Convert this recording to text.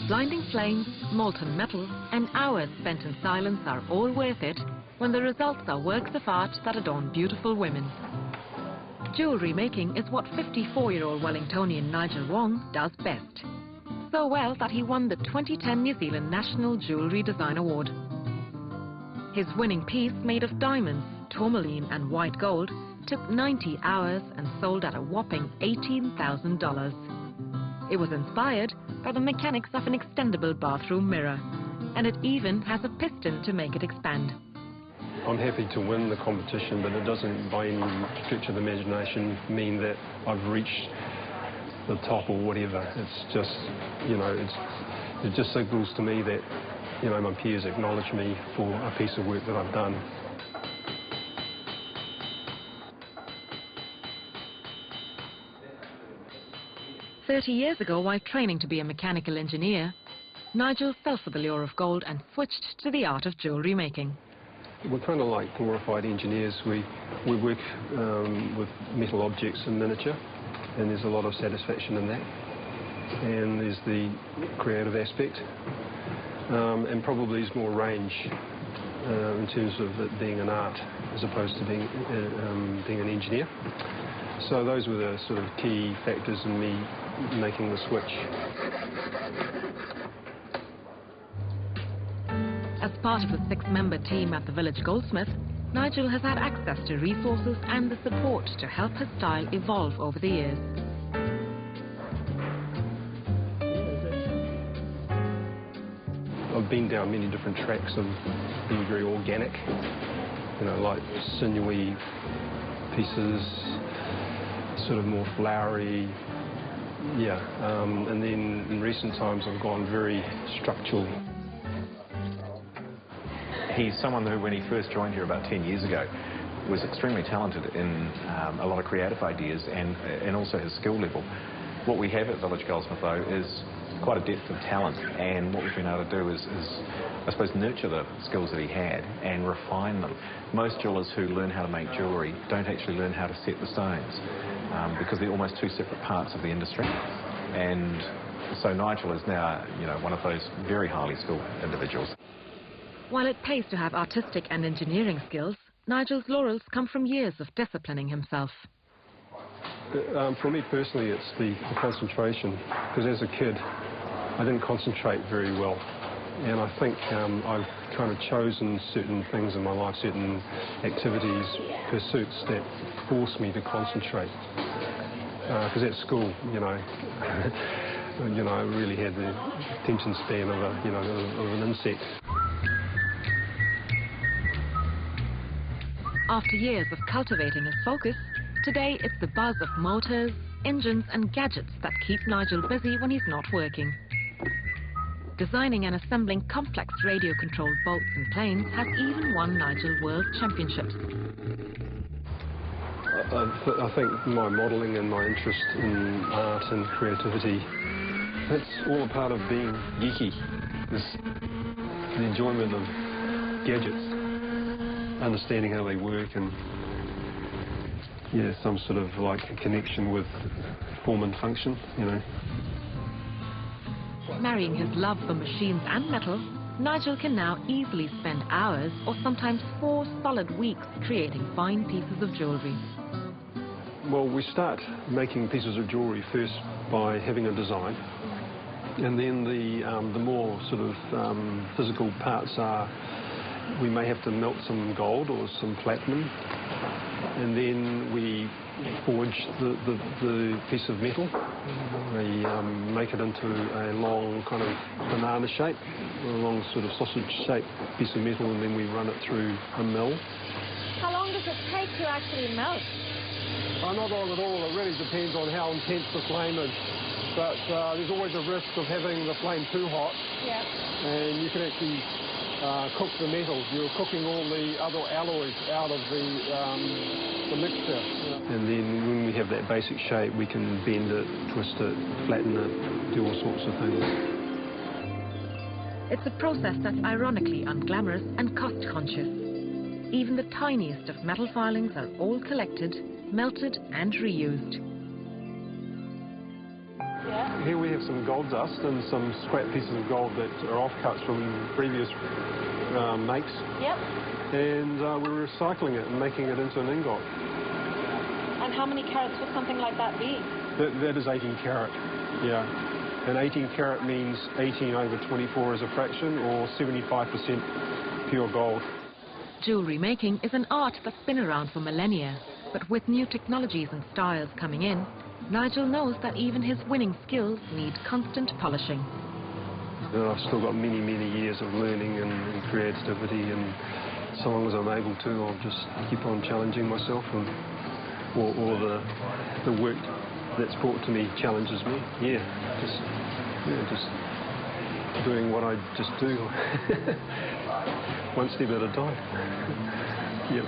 Blinding flames, molten metal, and hours spent in silence are all worth it when the results are works of art that adorn beautiful women. Jewellery making is what 54-year-old Wellingtonian Nigel Wong does best. So well that he won the 2010 New Zealand National Jewellery Design Award. His winning piece, made of diamonds, tourmaline and white gold, took 90 hours and sold at a whopping $18,000. It was inspired by the mechanics of an extendable bathroom mirror, and it even has a piston to make it expand. I'm happy to win the competition, but it doesn't by any stretch of the imagination mean that I've reached the top or whatever. It's just, you know, it just signals to me that, you know, my peers acknowledge me for a piece of work that I've done. "30 years ago, while training to be a mechanical engineer, Nigel fell for the lure of gold and switched to the art of jewellery making. We're kind of like glorified engineers. We work with metal objects in miniature, and there's a lot of satisfaction in that. And there's the creative aspect, and probably there's more range in terms of it being an art as opposed to being an engineer. So those were the sort of key factors in me making the switch. As part of the 6-member team at the Village Goldsmith, Nigel has had access to resources and the support to help his style evolve over the years. I've been down many different tracks of being very organic, you know, like sinewy pieces, sort of more flowery, yeah. And then in recent times I've gone very structural. He's someone who, when he first joined here about 10 years ago, was extremely talented in a lot of creative ideas and also his skill level. What we have at Village Goldsmith, though, is quite a depth of talent, and what we've been able to do is I suppose, nurture the skills that he had and refine them. Most jewellers who learn how to make jewellery don't actually learn how to set the stones because they're almost two separate parts of the industry. And so Nigel is now, you know, one of those very highly skilled individuals. While it pays to have artistic and engineering skills, Nigel's laurels come from years of disciplining himself. For me personally, it's the concentration, because as a kid I didn't concentrate very well, and I think I've kind of chosen certain things in my life, certain activities, pursuits that force me to concentrate. Because at school, you know, I really had the attention span of an insect. After years of cultivating his focus, today it's the buzz of motors, engines and gadgets that keep Nigel busy when he's not working. Designing and assembling complex radio-controlled bolts and planes has even won Nigel World Championships. I think my modelling and my interest in art and creativity, that's all a part of being geeky. It's the enjoyment of gadgets, understanding how they work, and yeah, some sort of like a connection with form and function, you know. Marrying his love for machines and metal, Nigel can now easily spend hours or sometimes 4 solid weeks creating fine pieces of jewellery. Well, we start making pieces of jewellery first by having a design, and then the more sort of physical parts are we may have to melt some gold or some platinum, and then we forge the piece of metal. We make it into a long kind of banana shape, a long sort of sausage-shaped piece of metal, and then we run it through a mill. How long does it take to actually melt? Not long at all. It really depends on how intense the flame is. But there's always a risk of having the flame too hot. Yeah. And you can actually cook the metals. You're cooking all the other alloys out of the mixture. And then when we have that basic shape, we can bend it, twist it, flatten it, do all sorts of things. It's a process that's ironically unglamorous and cost-conscious. Even the tiniest of metal filings are all collected, melted and reused. Yeah. Here we have some gold dust and some scrap pieces of gold that are offcuts from previous makes. Yep. And we're recycling it and making it into an ingot. And how many carats would something like that be? That is 18 carat, yeah. And 18 carat means 18 over 24 as a fraction, or 75% pure gold. Jewellery making is an art that's been around for millennia, but with new technologies and styles coming in, Nigel knows that even his winning skills need constant polishing. And I've still got many, many years of learning and creativity, and so long as I'm able to, I'll just keep on challenging myself, and or the work that's brought to me challenges me. Just doing what I just do, one step at a time. Yep.